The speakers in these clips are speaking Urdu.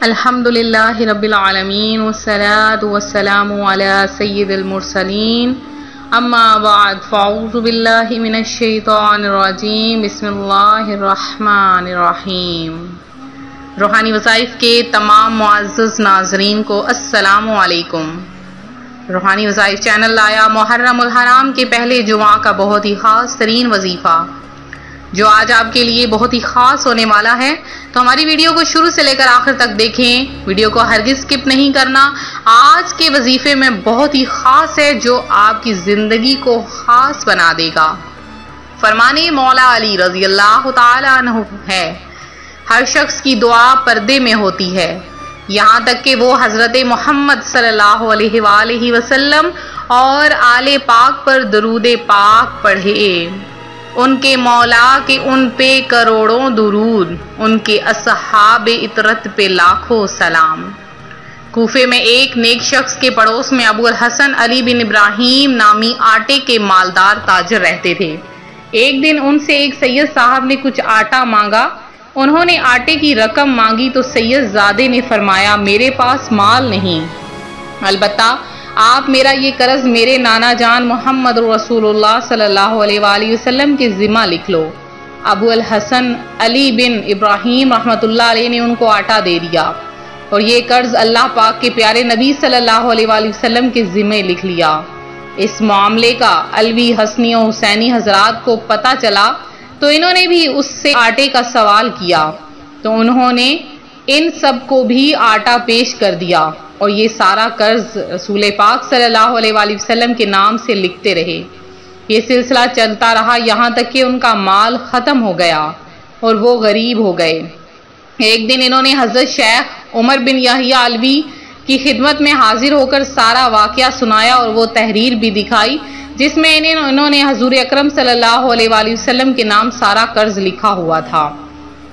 الحمدللہ رب العالمین والصلاة والسلام علی سید المرسلین اما بعد فاعوذ باللہ من الشیطان الرجیم بسم اللہ الرحمن الرحیم۔ روحانی وظائف کے تمام معزز ناظرین کو السلام علیکم۔ روحانی وظائف چینل لایا محرم الحرام کے پہلے جمعہ کا بہت ہی خاص ترین وظیفہ جو آج آپ کے لیے بہت ہی خاص ہونے والا ہے، تو ہماری ویڈیو کو شروع سے لے کر آخر تک دیکھیں، ویڈیو کو ہرگز سکپ نہیں کرنا۔ آج کے وظیفے میں بہت ہی خاص ہے جو آپ کی زندگی کو خاص بنا دے گا۔ فرمانے مولا علی رضی اللہ تعالی عنہ ہے، ہر شخص کی دعا پردے میں ہوتی ہے، یہاں تک کہ وہ حضرت محمد صلی اللہ علیہ وآلہ وسلم اور آل پاک پر درود پاک پڑھے، ان کے مولا کے ان پہ کروڑوں درود، ان کے اصحاب اطرت پہ لاکھوں سلام۔ کوفے میں ایک نیک شخص کے پڑوس میں ابو الحسن علی بن ابراہیم نامی آٹے کے مالدار تاجر رہتے تھے۔ ایک دن ان سے ایک سید صاحب نے کچھ آٹا مانگا۔ انہوں نے آٹے کی رقم مانگی تو سید زادے نے فرمایا، میرے پاس مال نہیں، البتہ آپ میرا یہ قرض میرے نانا جان محمد رسول اللہ صلی اللہ علیہ وآلہ وسلم کے ذمہ لکھ لو۔ ابو الحسن علی بن ابراہیم رحمۃ اللہ علیہ نے ان کو آٹا دے دیا اور یہ قرض اللہ پاک کے پیارے نبی صلی اللہ علیہ وآلہ وسلم کے ذمہ لکھ لیا۔ اس معاملے کا علوی، حسنی اور حسینی حضرات کو پتہ چلا تو انہوں نے بھی اس سے آٹے کا سوال کیا، تو انہوں نے ان سب کو بھی آٹا پیش کر دیا اور یہ سارا قرض رسول پاک صلی اللہ علیہ وآلہ وسلم کے نام سے لکھتے رہے۔ یہ سلسلہ چلتا رہا یہاں تک کہ ان کا مال ختم ہو گیا اور وہ غریب ہو گئے۔ ایک دن انہوں نے حضرت شیخ عمر بن یحییٰ علوی کی خدمت میں حاضر ہو کر سارا واقعہ سنایا اور وہ تحریر بھی دکھائی جس میں انہوں نے حضور اکرم صلی اللہ علیہ وآلہ وسلم کے نام سارا قرض لکھا ہوا تھا۔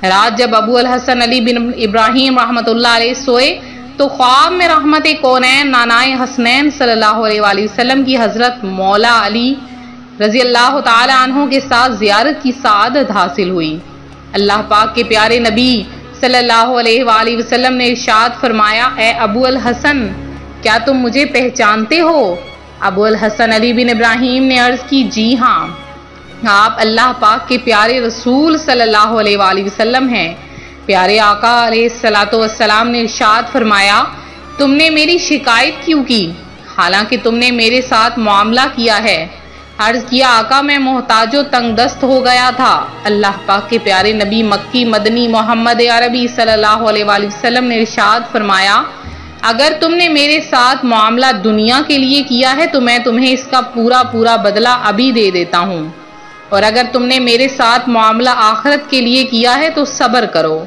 رات جب ابو الحسن علی بن ابراہیم رحمۃ اللہ علیہ سوئے تو خواب میں رحمت کونین نانائے حسنین صلی اللہ علیہ وآلہ وسلم کی حضرت مولا علی رضی اللہ تعالی عنہ کے ساتھ زیارت کی سعادت حاصل ہوئی۔ اللہ پاک کے پیارے نبی صلی اللہ علیہ وآلہ وسلم نے ارشاد فرمایا، اے ابو الحسن، کیا تم مجھے پہچانتے ہو؟ ابو الحسن علی بن ابراہیم نے عرض کی، جی ہاں، آپ اللہ پاک کے پیارے رسول صلی اللہ علیہ وآلہ وسلم ہیں۔ پیارے آقا علیہ الصلوۃ والسلام نے ارشاد فرمایا، تم نے میری شکایت کیوں کی حالانکہ تم نے میرے ساتھ معاملہ کیا ہے؟ عرض کیا، آقا میں محتاج و تنگ دست ہو گیا تھا۔ اللہ پاک کے پیارے نبی مکی مدنی محمد عربی صلی اللہ علیہ وآلہ وسلم نے ارشاد فرمایا، اگر تم نے میرے ساتھ معاملہ دنیا کے لیے کیا ہے تو میں تمہیں اس کا پورا بدلہ ابھی دے دیتا ہوں، اور اگر تم نے میرے ساتھ معاملہ آخرت کے لیے کیا ہے تو صبر کرو،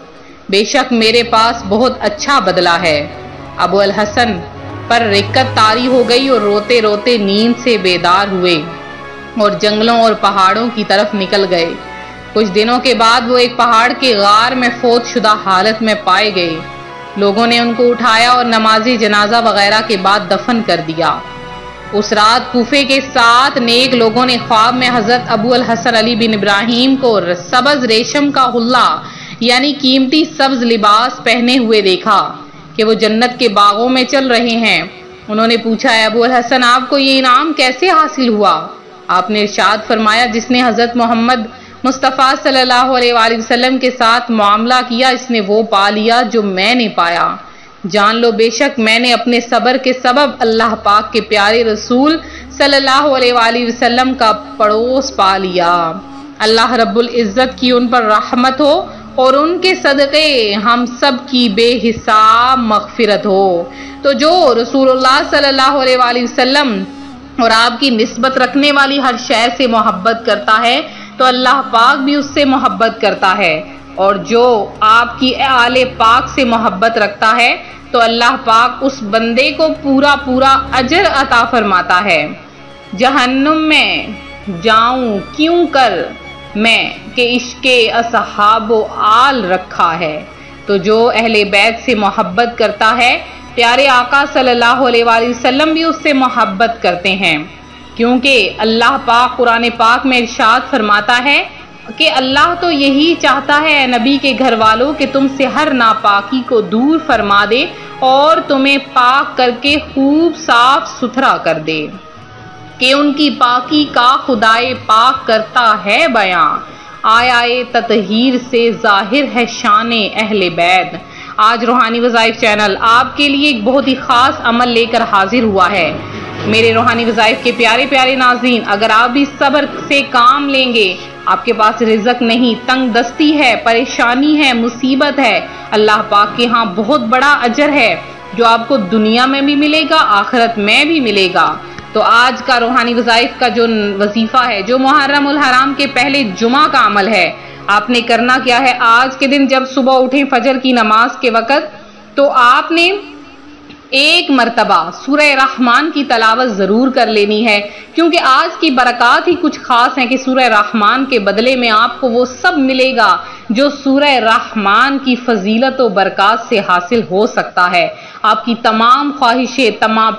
بے شک میرے پاس بہت اچھا بدلہ ہے۔ ابو الحسن پر رکت طاری ہو گئی اور روتے روتے نیند سے بیدار ہوئے اور جنگلوں اور پہاڑوں کی طرف نکل گئے۔ کچھ دنوں کے بعد وہ ایک پہاڑ کے غار میں فوت شدہ حالت میں پائے گئے۔ لوگوں نے ان کو اٹھایا اور نماز جنازہ وغیرہ کے بعد دفن کر دیا۔ اس رات کوفے کے 7 نیک لوگوں نے خواب میں حضرت ابو الحسن علی بن ابراہیم کو سبز ریشم کا حلہ یعنی قیمتی سبز لباس پہنے ہوئے دیکھا کہ وہ جنت کے باغوں میں چل رہے ہیں۔ انہوں نے پوچھا، اے ابو الحسن، آپ کو یہ انعام کیسے حاصل ہوا؟ آپ نے ارشاد فرمایا، جس نے حضرت محمد مصطفیٰ صلی اللہ علیہ وآلہ وسلم کے ساتھ معاملہ کیا اس نے وہ پا لیا جو میں نے پایا۔ جان لو بے شک میں نے اپنے صبر کے سبب اللہ پاک کے پیارے رسول صلی اللہ علیہ وآلہ وسلم کا پڑوس پا لیا۔ اللہ رب العزت کی ان پر رحمت ہو اور ان کے صدقے ہم سب کی بے حساب مغفرت ہو۔ تو جو رسول اللہ صلی اللہ علیہ وآلہ وسلم اور آپ کی نسبت رکھنے والی ہر شے سے محبت کرتا ہے تو اللہ پاک بھی اس سے محبت کرتا ہے، اور جو آپ کی آل پاک سے محبت رکھتا ہے تو اللہ پاک اس بندے کو پورا اجر عطا فرماتا ہے۔ جہنم میں جاؤں کیوں کر میں کہ عشق اصحاب و آل رکھا ہے۔ تو جو اہل بیت سے محبت کرتا ہے پیارے آقا صلی اللہ علیہ وآلہ وسلم بھی اس سے محبت کرتے ہیں، کیونکہ اللہ پاک قرآن پاک میں ارشاد فرماتا ہے، کہ اللہ تو یہی چاہتا ہے اے نبی کے گھر والوں کہ تم سے ہر ناپاکی کو دور فرما دے اور تمہیں پاک کر کے خوب صاف ستھرا کر دے، کہ ان کی پاکی کا خدائے پاک کرتا ہے بیاں، آیائے تطہیر سے ظاہر ہے شان اہل بیت۔ آج روحانی وظائف چینل آپ کے لیے ایک بہت ہی خاص عمل لے کر حاضر ہوا ہے۔ میرے روحانی وظائف کے پیارے پیارے ناظرین، اگر آپ بھی صبر سے کام لیں گے، آپ کے پاس رزق نہیں، تنگ دستی ہے، پریشانی ہے، مصیبت ہے، اللہ پاک کے ہاں بہت بڑا اجر ہے جو آپ کو دنیا میں بھی ملے گا، آخرت میں بھی ملے گا۔ تو آج کا روحانی وظائف کا جو وظیفہ ہے، جو محرم الحرام کے پہلے جمعہ کا عمل ہے، آپ نے کرنا کیا ہے؟ آج کے دن جب صبح اٹھیں فجر کی نماز کے وقت، تو آپ نے ایک مرتبہ سورہ رحمان کی تلاوت ضرور کر لینی ہے، کیونکہ آج کی برکات ہی کچھ خاص ہیں کہ سورہ رحمان کے بدلے میں آپ کو وہ سب ملے گا جو سورہ رحمان کی فضیلت و برکات سے حاصل ہو سکتا ہے۔ آپ کی تمام خواہشیں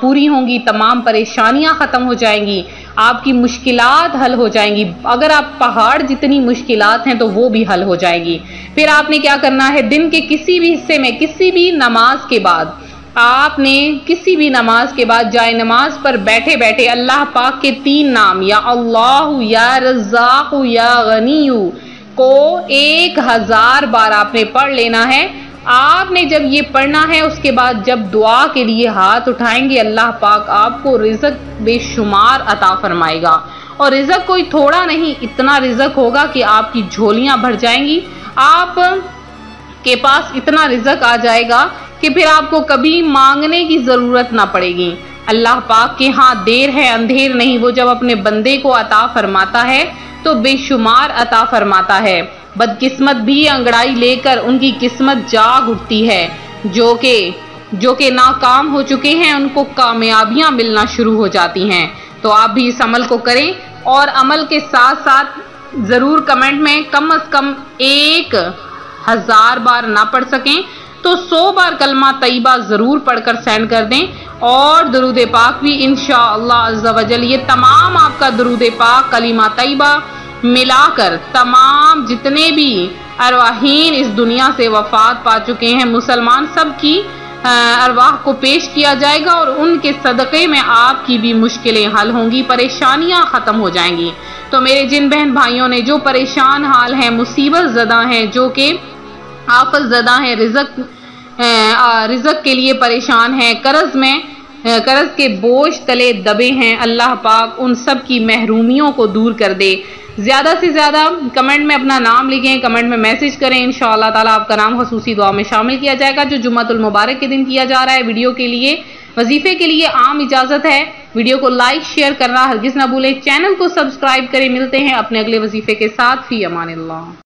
پوری ہوں گی، تمام پریشانیاں ختم ہو جائیں گی، آپ کی مشکلات حل ہو جائیں گی، اگر آپ پہاڑ جتنی مشکلات ہیں تو وہ بھی حل ہو جائیں گی۔ پھر آپ نے کیا کرنا ہے؟ دن کے کسی بھی حصے میں، کسی بھی نماز کے بعد، آپ نے کسی بھی نماز کے بعد جائے نماز پر بیٹھے بیٹھے اللہ پاک کے 3 نام، یا اللہ، یا رزاق، یا غنی کو 1000 بار آپ نے پڑھ لینا ہے۔ آپ نے جب یہ پڑھنا ہے، اس کے بعد جب دعا کے لیے ہاتھ اٹھائیں گے، اللہ پاک آپ کو رزق بے شمار عطا فرمائے گا، اور رزق کوئی تھوڑا نہیں، اتنا رزق ہوگا کہ آپ کی جھولیاں بھر جائیں گی، آپ کے پاس اتنا رزق آ جائے گا کہ پھر آپ کو کبھی مانگنے کی ضرورت نہ پڑے گی۔ اللہ پاک کے ہاں دیر ہے اندھیر نہیں، وہ جب اپنے بندے کو عطا فرماتا ہے تو بے شمار عطا فرماتا ہے۔ بدقسمت بھی انگڑائی لے کر ان کی قسمت جاگ اٹھتی ہے، جو کہ ناکام ہو چکے ہیں ان کو کامیابیاں ملنا شروع ہو جاتی ہیں۔ تو آپ بھی اس عمل کو کریں، اور عمل کے ساتھ ساتھ ضرور کمنٹ میں کم از کم 1000 بار نہ پڑھ سکیں تو 100 بار کلمہ طیبہ ضرور پڑھ کر سینڈ کر دیں، اور درود پاک بھی انشاءاللہ عز و جل، یہ تمام آپ کا درود پاک کلمہ طیبہ ملا کر تمام جتنے بھی ارواحین اس دنیا سے وفات پا چکے ہیں مسلمان، سب کی ارواح کو پیش کیا جائے گا، اور ان کے صدقے میں آپ کی بھی مشکلیں حل ہوں گی، پریشانیاں ختم ہو جائیں گی۔ تو میرے جن بہن بھائیوں نے جو پریشان حال ہیں، مصیبت زدہ ہیں، جو کہ آفت زدہ ہیں، رزق کے لیے پریشان ہیں، قرض کے بوجھ تلے دبے ہیں، اللہ پاک ان سب کی محرومیوں کو دور کر دے۔ زیادہ سے زیادہ کمنٹ میں اپنا نام لکھیں، کمنٹ میں میسج کریں، انشاءاللہ تعالی آپ کا نام خصوصی دعا میں شامل کیا جائے گا جو جمعۃ المبارک کے دن کیا جا رہا ہے۔ ویڈیو کے لیے، وظیفے کے لیے عام اجازت ہے، ویڈیو کو لائک شیئر کرنا ہرگز نہ بھولیں، چینل کو سبسکرائب کریں۔ ملتے ہیں اپنے اگلے وظیفے کے ساتھ، فی امان اللہ۔